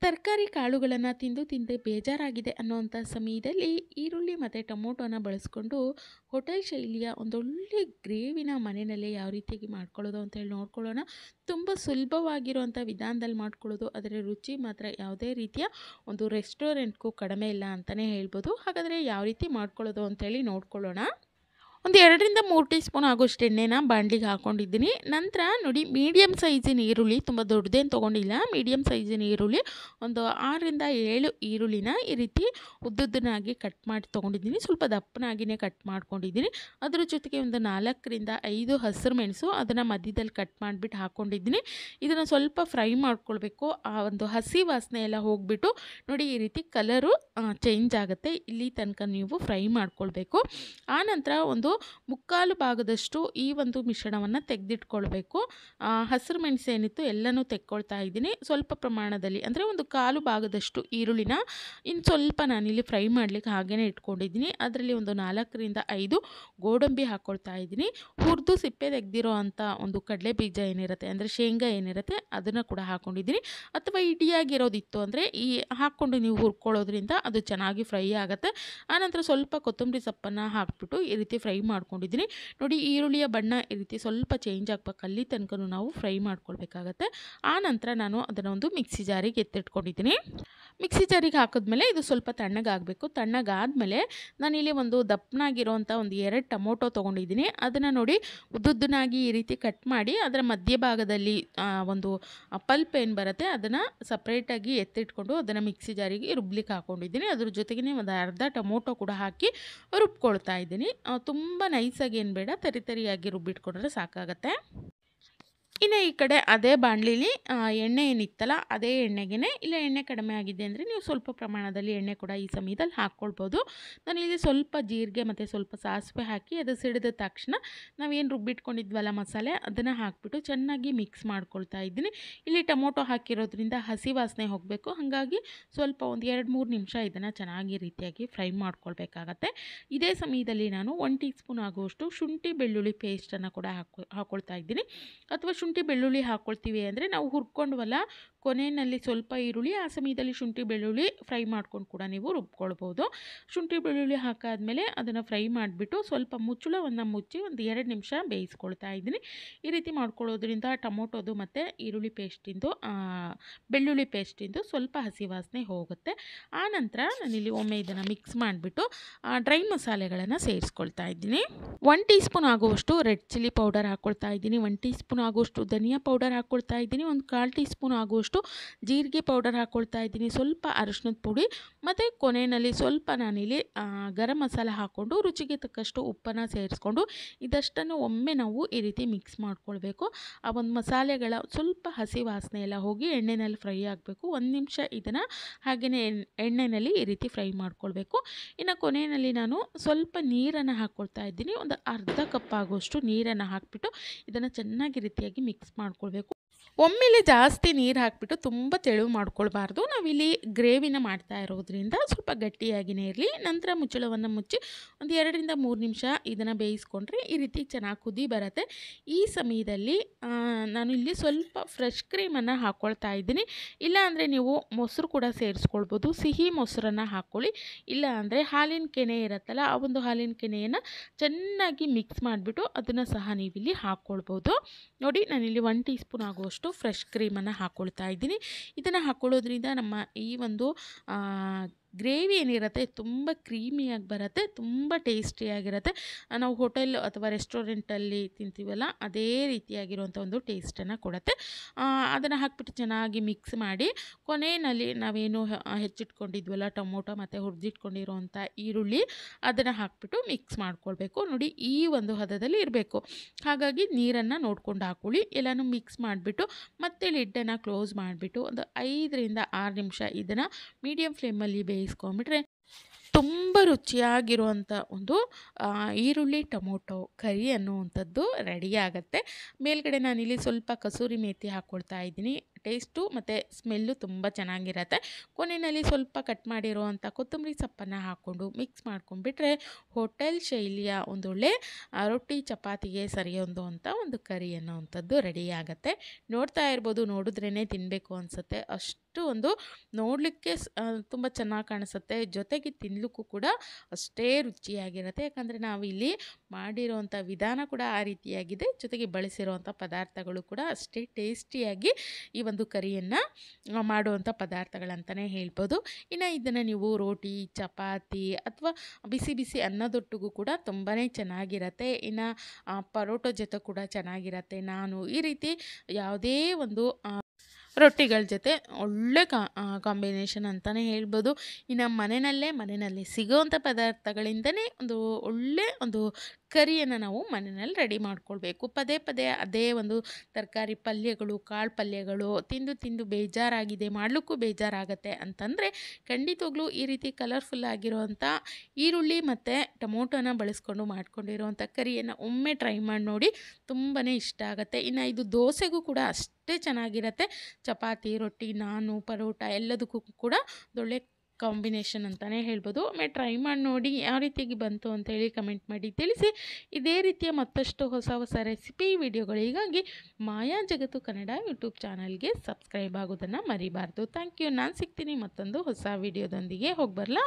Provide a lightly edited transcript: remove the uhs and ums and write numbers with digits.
ತರಕಾರಿ ಕಾಳುಗಳನ್ನು ತಿಂದು ತಿಂದು ಬೇಜಾರಾಗಿದೆ ಅನ್ನೋವಂಥ ಸಮಯದಲ್ಲಿ ಈರುಳ್ಳಿ ಮತ್ತು ಟೊಮೊಟೊನ ಬಳಸ್ಕೊಂಡು ಹೋಟೆಲ್ ಶೈಲಿಯ ಒಂದೊಳ್ಳೆ ಗ್ರೇವಿನ ಮನೆಯಲ್ಲೇ ಯಾವ ರೀತಿಯಾಗಿ ಮಾಡ್ಕೊಳ್ಳೋದು ಅಂತೇಳಿ ನೋಡ್ಕೊಳ್ಳೋಣ. ತುಂಬ ಸುಲಭವಾಗಿರುವಂಥ ವಿಧಾನದಲ್ಲಿ ಮಾಡ್ಕೊಳ್ಳೋದು, ಅದರ ರುಚಿ ಮಾತ್ರ ಯಾವುದೇ ರೀತಿಯ ಒಂದು ರೆಸ್ಟೋರೆಂಟ್ಗೂ ಕಡಿಮೆ ಇಲ್ಲ ಅಂತಲೇ ಹೇಳ್ಬೋದು. ಹಾಗಾದರೆ ಯಾವ ರೀತಿ ಮಾಡ್ಕೊಳ್ಳೋದು ಅಂತೇಳಿ ನೋಡ್ಕೊಳ್ಳೋಣ. ಒಂದು 2-3 ಟೀ ಸ್ಪೂನ್ ಆಗೋಷ್ಟು ಎಣ್ಣೆನ ಬಾಣಲಿಗೆ ಹಾಕ್ಕೊಂಡಿದ್ದೀನಿ. ನಂತರ ನೋಡಿ, ಮೀಡಿಯಮ್ ಸೈಜಿನ ಈರುಳ್ಳಿ, ತುಂಬ ದೊಡ್ಡದೇನು ತೊಗೊಂಡಿಲ್ಲ, ಮೀಡಿಯಮ್ ಸೈಜಿನ ಈರುಳ್ಳಿ ಒಂದು 6-7 ಈರುಳ್ಳಿನ ಈ ರೀತಿ ಉದ್ದುದ್ದನಾಗಿ ಕಟ್ ಮಾಡಿ ತೊಗೊಂಡಿದ್ದೀನಿ. ಸ್ವಲ್ಪ ದಪ್ಪನಾಗಿಯೇ ಕಟ್ ಮಾಡ್ಕೊಂಡಿದ್ದೀನಿ. ಅದ್ರ ಜೊತೆಗೆ ಒಂದು 4-5 ಹಸಿರು ಮೆಣಸು, ಅದನ್ನು ಮಧ್ಯದಲ್ಲಿ ಕಟ್ ಮಾಡಿಬಿಟ್ಟು ಹಾಕ್ಕೊಂಡಿದ್ದೀನಿ. ಇದನ್ನು ಸ್ವಲ್ಪ ಫ್ರೈ ಮಾಡ್ಕೊಳ್ಬೇಕು. ಆ ಒಂದು ಹಸಿ ವಾಸನೆ ಎಲ್ಲ ಹೋಗಿಬಿಟ್ಟು ನೋಡಿ ಈ ರೀತಿ ಕಲರು ಚೇಂಜ್ ಆಗುತ್ತೆ. ಇಲ್ಲಿ ತನಕ ನೀವು ಫ್ರೈ ಮಾಡ್ಕೊಳ್ಬೇಕು. ಆನಂತರ ಒಂದು 3/4 ಭಾಗದಷ್ಟು ಈ ಒಂದು ಮಿಶ್ರಣವನ್ನು ತೆಗೆದಿಟ್ಕೊಳ್ಬೇಕು. ಹಸಿರು ಮೆಣಸು ಏನಿತ್ತು ಎಲ್ಲನೂ ತೆಕ್ಕೊಳ್ತಾ ಇದ್ದೀನಿ. ಸ್ವಲ್ಪ ಪ್ರಮಾಣದಲ್ಲಿ ಅಂದರೆ ಒಂದು 1/4 ಭಾಗದಷ್ಟು ಈರುಳ್ಳಿನ ಇನ್ನು ಸ್ವಲ್ಪ ನಾನಿಲ್ಲಿ ಫ್ರೈ ಮಾಡಲಿಕ್ಕೆ ಹಾಗೇ ಇಟ್ಕೊಂಡಿದ್ದೀನಿ. ಅದರಲ್ಲಿ ಒಂದು 4-5 ಗೋಡಂಬಿ ಹಾಕ್ಕೊಳ್ತಾ ಇದ್ದೀನಿ. ಹುರಿದು ಸಿಪ್ಪೆ ತೆಗೆದಿರೋ ಅಂಥ ಒಂದು ಕಡಲೆ ಬೀಜ ಏನಿರುತ್ತೆ, ಅಂದರೆ ಶೇಂಗಾ ಏನಿರುತ್ತೆ, ಅದನ್ನು ಕೂಡ ಹಾಕ್ಕೊಂಡಿದ್ದೀನಿ. ಅಥವಾ ಇಡಿಯಾಗಿರೋದಿತ್ತು ಅಂದರೆ ಈ ಹಾಕ್ಕೊಂಡು ನೀವು ಹುರ್ಕೊಳ್ಳೋದ್ರಿಂದ ಅದು ಚೆನ್ನಾಗಿ ಫ್ರೈ ಆಗುತ್ತೆ. ಆನಂತರ ಸ್ವಲ್ಪ ಕೊತ್ತಂಬರಿ ಸೊಪ್ಪನ್ನು ಹಾಕ್ಬಿಟ್ಟು ಈ ರೀತಿ ಫ್ರೈ ಮಾಡ್ಕೊಂಡಿದ್ದೀನಿ. ನೋಡಿ, ಈರುಳ್ಳಿಯ ಬಣ್ಣ ಈ ರೀತಿ ಸ್ವಲ್ಪ ಚೇಂಜ್ ಆಗಬೇಕು, ಅಲ್ಲಿ ತನಕ ನಾವು ಫ್ರೈ ಮಾಡ್ಕೊಳ್ಬೇಕಾಗತ್ತೆ. ಆನಂತರ ನಾನು ಅದನ್ನು ಒಂದು ಮಿಕ್ಸಿ ಜಾರಿಗೆ ಎತ್ತಿಟ್ಕೊಂಡಿದ್ದೀನಿ. ಮಿಕ್ಸಿ ಜಾರಿಗೆ ಹಾಕಿದ್ಮೇಲೆ ಇದು ಸ್ವಲ್ಪ ತಣ್ಣಗಾಗಬೇಕು. ತಣ್ಣಗಾದ್ಮೇಲೆ ನಾನಿಲ್ಲಿ ಒಂದು ದಪ್ಪನಾಗಿರೋಂಥ ಒಂದು 2 ಟೊಮೊಟೊ ತೊಗೊಂಡಿದ್ದೀನಿ. ಅದನ್ನು ನೋಡಿ ಉದ್ದುದ್ದನಾಗಿ ಈ ರೀತಿ ಕಟ್ ಮಾಡಿ ಅದರ ಮಧ್ಯಭಾಗದಲ್ಲಿ ಒಂದು ಪಲ್ಪ್ ಏನು ಬರುತ್ತೆ ಅದನ್ನು ಸಪ್ರೇಟಾಗಿ ಎತ್ತಿಟ್ಕೊಂಡು ಅದನ್ನು ಮಿಕ್ಸಿ ಜಾರಿಗೆ ರುಬ್ಲಿಕ್ಕೆ ಹಾಕ್ಕೊಂಡಿದ್ದೀನಿ. ಅದ್ರ ಜೊತೆಗೇ ಒಂದು ಅರ್ಧ ಟೊಮೊಟೊ ಕೂಡ ಹಾಕಿ ರುಬ್ಕೊಳ್ತಾ ಇದ್ದೀನಿ. ತುಂಬ ನೈಸಾಗಿ ಏನು ಬೇಡ, ತರಿಯಾಗಿ ರುಬ್ಬಿಟ್ಕೊಂಡ್ರೆ ಸಾಕಾಗತ್ತೆ. ಇನ್ನು ಈ ಕಡೆ ಅದೇ ಬಾಣಲಿಲಿ ಎಣ್ಣೆ ಏನಿತ್ತಲ್ಲ, ಅದೇ ಎಣ್ಣೆಗೆ, ಇಲ್ಲ ಎಣ್ಣೆ ಕಡಿಮೆ ಆಗಿದೆ ಅಂದರೆ ನೀವು ಸ್ವಲ್ಪ ಪ್ರಮಾಣದಲ್ಲಿ ಎಣ್ಣೆ ಕೂಡ ಈ ಸಮಯದಲ್ಲಿ ಹಾಕ್ಕೊಳ್ಬೋದು. ನಾನಿಲ್ಲಿ ಸ್ವಲ್ಪ ಜೀರಿಗೆ ಮತ್ತು ಸ್ವಲ್ಪ ಸಾಸಿವೆ ಹಾಕಿ ಅದು ಸಿಡಿದ ತಕ್ಷಣ ನಾವೇನು ರುಬ್ಬಿಟ್ಕೊಂಡಿದ್ವಲ್ಲ ಮಸಾಲೆ, ಅದನ್ನು ಹಾಕಿಬಿಟ್ಟು ಚೆನ್ನಾಗಿ ಮಿಕ್ಸ್ ಮಾಡ್ಕೊಳ್ತಾ ಇದ್ದೀನಿ. ಇಲ್ಲಿ ಟೊಮೊಟೊ ಹಾಕಿರೋದ್ರಿಂದ ಹಸಿ ವಾಸನೆ ಹೋಗಬೇಕು. ಹಾಗಾಗಿ ಸ್ವಲ್ಪ ಒಂದು 2-3 ನಿಮಿಷ ಇದನ್ನು ಚೆನ್ನಾಗಿ ರೀತಿಯಾಗಿ ಫ್ರೈ ಮಾಡ್ಕೊಳ್ಬೇಕಾಗತ್ತೆ. ಇದೇ ಸಮಯದಲ್ಲಿ ನಾನು 1 ಟೀ ಸ್ಪೂನ್ ಆಗುವಷ್ಟು ಶುಂಠಿ ಬೆಳ್ಳುಳ್ಳಿ ಪೇಸ್ಟನ್ನು ಕೂಡ ಹಾಕ್ಕೊಳ್ತಾ ಇದ್ದೀನಿ. ಅಥವಾ ಶುಂಠಿ ಬೆಳ್ಳುಳ್ಳಿ ಹಾಕ್ಕೊಳ್ತೀವಿ ಅಂದರೆ ನಾವು ಹುರ್ಕೊಂಡ್ವಲ್ಲ ಕೊನೆಯಲ್ಲಿ ಸ್ವಲ್ಪ ಈರುಳ್ಳಿ, ಆ ಸಮಯದಲ್ಲಿ ಶುಂಠಿ ಬೆಳ್ಳುಳ್ಳಿ ಫ್ರೈ ಮಾಡ್ಕೊಂಡು ಕೂಡ ನೀವು ರುಬ್ಕೊಳ್ಬೋದು. ಶುಂಠಿ ಬೆಳ್ಳುಳ್ಳಿ ಹಾಕಾದ್ಮೇಲೆ ಅದನ್ನು ಫ್ರೈ ಮಾಡಿಬಿಟ್ಟು ಸ್ವಲ್ಪ ಮುಚ್ಚಳವನ್ನು ಮುಚ್ಚಿ ಒಂದು 2 ನಿಮಿಷ ಬೇಯಿಸ್ಕೊಳ್ತಾ ಇದ್ದೀನಿ. ಈ ರೀತಿ ಮಾಡ್ಕೊಳ್ಳೋದ್ರಿಂದ ಟೊಮೊಟೊದು ಮತ್ತು ಈರುಳ್ಳಿ ಪೇಸ್ಟಿಂದು ಬೆಳ್ಳುಳ್ಳಿ ಪೇಸ್ಟಿಂದು ಸ್ವಲ್ಪ ಹಸಿ ವಾಸನೆ ಹೋಗುತ್ತೆ. ಆನಂತರ ನಾನಿಲ್ಲಿ ಒಮ್ಮೆ ಇದನ್ನು ಮಿಕ್ಸ್ ಮಾಡಿಬಿಟ್ಟು ಡ್ರೈ ಮಸಾಲೆಗಳನ್ನು ಸೇರಿಸ್ಕೊಳ್ತಾ ಇದ್ದೀನಿ. 1 ಟೀ ಸ್ಪೂನ್ ಆಗುವಷ್ಟು ರೆಡ್ ಚಿಲ್ಲಿ ಪೌಡರ್ ಹಾಕ್ಕೊಳ್ತಾ ಇದ್ದೀನಿ. 1 ಟೀ ಸ್ಪೂನ್ ಆಗುವಷ್ಟು ಧನಿಯಾ ಪೌಡರ್ ಹಾಕ್ಕೊಳ್ತಾ ಇದ್ದೀನಿ. ಒಂದು 1/4 ಟೀ ಸ್ಪೂನ್ ಆಗುವಷ್ಟು ಜೀರಿಗೆ ಪೌಡರ್ ಹಾಕ್ಕೊಳ್ತಾ ಇದ್ದೀನಿ. ಸ್ವಲ್ಪ ಅರಿಶಿಣದ ಪುಡಿ ಮತ್ತು ಕೊನೆಯಲ್ಲಿ ಸ್ವಲ್ಪ ನಾನಿಲ್ಲಿ ಗರಂ ಮಸಾಲ ಹಾಕ್ಕೊಂಡು ರುಚಿಗೆ ತಕ್ಕಷ್ಟು ಉಪ್ಪನ್ನು ಸೇರಿಸ್ಕೊಂಡು ಇದಷ್ಟನ್ನು ಒಮ್ಮೆ ನಾವು ಈ ರೀತಿ ಮಿಕ್ಸ್ ಮಾಡ್ಕೊಳ್ಬೇಕು. ಆ ಒಂದು ಮಸಾಲೆಗಳ ಸ್ವಲ್ಪ ಹಸಿ ವಾಸನೆ ಎಲ್ಲ ಹೋಗಿ ಎಣ್ಣೆಯಲ್ಲಿ ಫ್ರೈ ಆಗಬೇಕು. 1 ನಿಮಿಷ ಇದನ್ನು ಹಾಗೆಯೇ ಎಣ್ಣೆಯಲ್ಲಿ ಈ ರೀತಿ ಫ್ರೈ ಮಾಡ್ಕೊಳ್ಬೇಕು. ಇನ್ನು ಕೊನೆಯಲ್ಲಿ ನಾನು ಸ್ವಲ್ಪ ನೀರನ್ನು ಹಾಕ್ಕೊಳ್ತಾ ಇದ್ದೀನಿ. ಒಂದು ಅರ್ಧ ಕಪ್ ಆಗುವಷ್ಟು ನೀರನ್ನು ಹಾಕಿಬಿಟ್ಟು ಇದನ್ನು ಚೆನ್ನಾಗಿ ರೀತಿಯಾಗಿ ಮಿಕ್ಸ್ ಮಾಡ್ಕೊಳ್ಬೇಕು. ಒಮ್ಮೆಲೆ ಜಾಸ್ತಿ ನೀರು ಹಾಕಿಬಿಟ್ಟು ತುಂಬ ತೆಳು ಮಾಡ್ಕೊಳ್ಬಾರ್ದು. ನಾವಿಲ್ಲಿ ಗ್ರೇವಿನ ಮಾಡ್ತಾ ಇರೋದ್ರಿಂದ ಸ್ವಲ್ಪ ಗಟ್ಟಿಯಾಗಿಯೇ ಇರಲಿ. ನಂತರ ಮುಚ್ಚಳವನ್ನು ಮುಚ್ಚಿ ಒಂದು 2-3 ನಿಮಿಷ ಇದನ್ನು ಬೇಯಿಸ್ಕೊಂಡ್ರೆ ಈ ರೀತಿ ಚೆನ್ನಾಗಿ ಕುದಿ ಬರುತ್ತೆ. ಈ ಸಮಯದಲ್ಲಿ ನಾನು ಇಲ್ಲಿ ಸ್ವಲ್ಪ ಫ್ರೆಶ್ ಕ್ರೀಮನ್ನು ಹಾಕ್ಕೊಳ್ತಾ ಇದ್ದೀನಿ. ಇಲ್ಲ ಅಂದರೆ ನೀವು ಮೊಸರು ಕೂಡ ಸೇರಿಸ್ಕೊಳ್ಬೋದು. ಸಿಹಿ ಮೊಸರನ್ನು ಹಾಕ್ಕೊಳ್ಳಿ. ಇಲ್ಲ ಅಂದರೆ ಹಾಲಿನ ಕೆನೆ ಇರುತ್ತಲ್ಲ, ಆ ಒಂದು ಹಾಲಿನ ಕೆನೆಯನ್ನು ಚೆನ್ನಾಗಿ ಮಿಕ್ಸ್ ಮಾಡಿಬಿಟ್ಟು ಅದನ್ನು ಸಹ ನೀವಿಲ್ಲಿ ಹಾಕ್ಕೊಳ್ಬೋದು. ನೋಡಿ, ನಾನಿಲ್ಲಿ 1 ಟೀ ಸ್ಪೂನ್ ಆಗುವಷ್ಟು ಫ್ರೆಶ್ ಕ್ರೀಮನ್ನು ಹಾಕ್ಕೊಳ್ತಾ ಇದ್ದೀನಿ. ಇದನ್ನು ಹಾಕ್ಕೊಳ್ಳೋದ್ರಿಂದ ನಮ್ಮ ಈ ಒಂದು ಗ್ರೇವಿ ಏನಿರುತ್ತೆ ತುಂಬ ಕ್ರೀಮಿಯಾಗಿ ಬರುತ್ತೆ, ತುಂಬ ಟೇಸ್ಟಿಯಾಗಿರುತ್ತೆ. ನಾವು ಹೋಟೆಲ್ ಅಥವಾ ರೆಸ್ಟೋರೆಂಟಲ್ಲಿ ತಿಂತೀವಲ್ಲ, ಅದೇ ರೀತಿಯಾಗಿರುವಂಥ ಒಂದು ಟೇಸ್ಟನ್ನು ಕೊಡುತ್ತೆ. ಅದನ್ನು ಹಾಕ್ಬಿಟ್ಟು ಚೆನ್ನಾಗಿ ಮಿಕ್ಸ್ ಮಾಡಿ ಕೊನೆಯಲ್ಲಿ ನಾವೇನು ಹೆಚ್ಚಿಟ್ಕೊಂಡಿದ್ವಲ್ಲ ಟೊಮೊಟೊ ಮತ್ತು ಹುರಿದಿಟ್ಕೊಂಡಿರುವಂಥ ಈರುಳ್ಳಿ, ಅದನ್ನು ಹಾಕ್ಬಿಟ್ಟು ಮಿಕ್ಸ್ ಮಾಡ್ಕೊಳ್ಬೇಕು. ನೋಡಿ, ಈ ಒಂದು ಹದದಲ್ಲಿ ಇರಬೇಕು. ಹಾಗಾಗಿ ನೀರನ್ನು ನೋಡ್ಕೊಂಡು ಹಾಕ್ಕೊಳ್ಳಿ. ಎಲ್ಲನೂ ಮಿಕ್ಸ್ ಮಾಡಿಬಿಟ್ಟು ಮತ್ತೆ ಲಿಡ್ಡನ್ನು ಕ್ಲೋಸ್ ಮಾಡಿಬಿಟ್ಟು ಒಂದು 5-6 ನಿಮಿಷ ಇದನ್ನು ಮೀಡಿಯಮ್ ಫ್ಲೇಮಲ್ಲಿ ಬೇಯಿಸ್ಕೊಂಬಿಟ್ರೆ ತುಂಬ ರುಚಿಯಾಗಿರುವಂಥ ಒಂದು ಈರುಳ್ಳಿ ಟೊಮೊಟೊ ಕರಿ ಅನ್ನುವಂಥದ್ದು ರೆಡಿಯಾಗತ್ತೆ. ಮೇಲ್ಗಡೆ ನಾನಿಲ್ಲಿ ಸ್ವಲ್ಪ ಕಸೂರಿ ಮೇಥಿ ಹಾಕ್ಕೊಳ್ತಾ ಇದ್ದೀನಿ. ಟೇಸ್ಟು ಮತ್ತು ಸ್ಮೆಲ್ಲು ತುಂಬ ಚೆನ್ನಾಗಿರತ್ತೆ. ಕೊನೆಯಲ್ಲಿ ಸ್ವಲ್ಪ ಕಟ್ ಮಾಡಿರುವಂಥ ಕೊತ್ತಂಬರಿ ಸೊಪ್ಪನ್ನು ಹಾಕ್ಕೊಂಡು ಮಿಕ್ಸ್ ಮಾಡ್ಕೊಂಡ್ಬಿಟ್ರೆ ಹೋಟೆಲ್ ಶೈಲಿಯ ಒಂದೊಳ್ಳೆ ರೊಟ್ಟಿ ಚಪಾತಿಗೆ ಸರಿಯೊಂದುವಂಥ ಒಂದು ಕರಿ ಅನ್ನೋವಂಥದ್ದು ರೆಡಿಯಾಗತ್ತೆ. ನೋಡ್ತಾ ಇರ್ಬೋದು, ನೋಡಿದ್ರೇ ತಿನ್ನಬೇಕು ಅನಿಸುತ್ತೆ. ಅಷ್ಟು ಒಂದು ನೋಡಲಿಕ್ಕೆ ತುಂಬ ಚೆನ್ನಾಗಿ ಕಾಣಿಸುತ್ತೆ. ಜೊತೆಗೆ ತಿನ್ನಲಿಕ್ಕೂ ಕೂಡ ಅಷ್ಟೇ ರುಚಿಯಾಗಿರುತ್ತೆ. ಯಾಕಂದರೆ ನಾವಿಲ್ಲಿ ಮಾಡಿರೋವಂಥ ವಿಧಾನ ಕೂಡ ಆ ರೀತಿಯಾಗಿದೆ. ಜೊತೆಗೆ ಬಳಸಿರುವಂಥ ಪದಾರ್ಥಗಳು ಕೂಡ ಅಷ್ಟೇ ಟೇಸ್ಟಿಯಾಗಿ ಈ ಒಂದು ಕರಿಯನ್ನು ಮಾಡುವಂಥ ಪದಾರ್ಥಗಳಂತಲೇ ಹೇಳ್ಬೋದು. ಇನ್ನು ಇದನ್ನು ನೀವು ರೋಟಿ, ಚಪಾತಿ ಅಥವಾ ಬಿಸಿ ಬಿಸಿ ಅನ್ನದೊಟ್ಟಿಗೂ ಕೂಡ ತುಂಬಾ ಚೆನ್ನಾಗಿರತ್ತೆ. ಇನ್ನು ಪರೋಟೊ ಜೊತೆ ಕೂಡ ಚೆನ್ನಾಗಿರತ್ತೆ. ನಾನು ಈ ರೀತಿ ಯಾವುದೇ ಒಂದು ರೊಟ್ಟಿಗಳ ಜೊತೆ ಒಳ್ಳೆ ಕಾಂಬಿನೇಷನ್ ಅಂತಲೇ ಹೇಳ್ಬೋದು. ಇನ್ನು ಮನೆಯಲ್ಲೇ ಸಿಗೋವಂಥ ಪದಾರ್ಥಗಳಿಂದನೇ ಒಂದು ಒಳ್ಳೆ ಒಂದು ಕರಿಯನ್ನು ನಾವು ಮನೆಯಲ್ಲಿ ರೆಡಿ ಮಾಡ್ಕೊಳ್ಬೇಕು. ಪದೇ ಪದೇ ಅದೇ ಒಂದು ತರಕಾರಿ ಪಲ್ಯಗಳು, ಕಾಳು ಪಲ್ಯಗಳು ತಿಂದು ಬೇಜಾರಾಗಿದೆ, ಮಾಡಲಿಕ್ಕೂ ಬೇಜಾರಾಗತ್ತೆ ಅಂತಂದರೆ ಖಂಡಿತವಾಗ್ಲೂ ಈ ರೀತಿ ಕಲರ್ಫುಲ್ ಆಗಿರುವಂಥ ಈರುಳ್ಳಿ ಮತ್ತು ಟೊಮೊಟೊನ ಬಳಸ್ಕೊಂಡು ಮಾಡ್ಕೊಂಡಿರುವಂಥ ಕರಿಯನ್ನು ಒಮ್ಮೆ ಟ್ರೈ ಮಾಡಿ ನೋಡಿ, ತುಂಬಾ ಇಷ್ಟ ಆಗುತ್ತೆ. ಇನ್ನು ಇದು ದೋಸೆಗೂ ಕೂಡ ಅಷ್ಟೇ ಚೆನ್ನಾಗಿರುತ್ತೆ. ಚಪಾತಿ, ರೊಟ್ಟಿ, ನಾನು, ಪರೋಟ ಎಲ್ಲದಕ್ಕೂ ಕೂಡ ಒಳ್ಳೆ ಕಾಂಬಿನೇಷನ್ ಅಂತಲೇ ಹೇಳ್ಬೋದು. ಒಮ್ಮೆ ಟ್ರೈ ಮಾಡಿ ನೋಡಿ, ಯಾವ ರೀತಿಯಾಗಿ ಬಂತು ಅಂತೇಳಿ ಕಮೆಂಟ್ ಮಾಡಿ ತಿಳಿಸಿ. ಇದೇ ರೀತಿಯ ಮತ್ತಷ್ಟು ಹೊಸ ರೆಸಿಪಿ ವಿಡಿಯೋಗಳಿಗಾಗಿ ಮಾಯಾ ಜಗತ್ತು ಕನ್ನಡ ಯೂಟ್ಯೂಬ್ ಚಾನಲ್ಗೆ ಸಬ್ಸ್ಕ್ರೈಬ್ ಆಗೋದನ್ನು ಮರಿಬಾರ್ದು. Thank you. ನಾನು ಸಿಗ್ತೀನಿ ಮತ್ತೊಂದು ಹೊಸ ವಿಡಿಯೋದೊಂದಿಗೆ. ಹೋಗಿ ಬರಲಾ?